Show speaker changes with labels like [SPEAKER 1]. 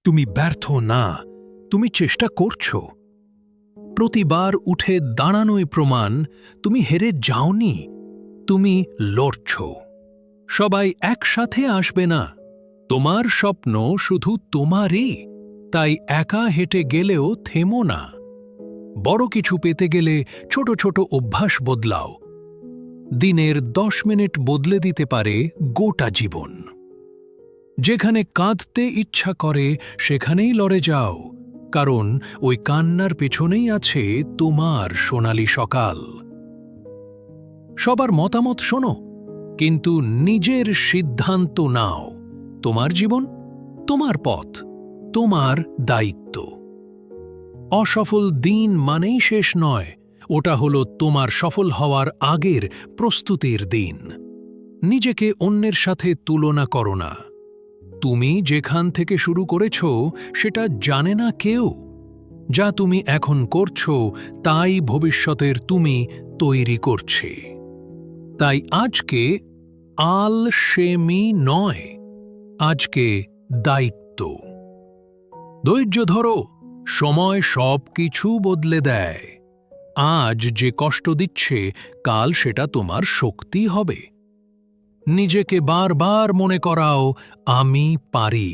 [SPEAKER 1] তুমি ব্যর্থ না, তুমি চেষ্টা করছো। প্রতিবার উঠে দাঁড়ানোই প্রমাণ তুমি হেরে যাওনি, তুমি লড়ছ। সবাই একসাথে আসবে না, তোমার স্বপ্ন শুধু তোমারই। তাই একা হেঁটে গেলেও থেমো না। বড় কিছু পেতে গেলে ছোট ছোট অভ্যাস বদলাও। দিনের 10 মিনিট বদলে দিতে পারে গোটা জীবন। যেখানে কাঁদতে ইচ্ছা করে সেখানেই লড়ে যাও, কারণ ওই কান্নার পেছনেই আছে তোমার সোনালী সকাল। সবার মতামত শোনো, কিন্তু নিজের সিদ্ধান্ত নাও। তোমার জীবন, তোমার পথ, তোমার দায়িত্ব। অসফল দিন মানেই শেষ নয়, ওটা হলো তোমার সফল হওয়ার আগের প্রস্তুতির দিন। নিজেকে অন্যের সাথে তুলনা করো না। তুমি যেখান থেকে শুরু করেছ সেটা জানে না কেউ। যা তুমি এখন করছো তাই ভবিষ্যতের তুমি তৈরি করছে। তাই আজকে আলসেমি নয়, আজকে দায়িত্ব। ধৈর্য ধরো, সময় সব কিছু বদলে দেয়। আজ যে কষ্ট দিচ্ছে কাল সেটা তোমার শক্তি হবে। নিজেকে বারবার মনে করাও, আমি পারি।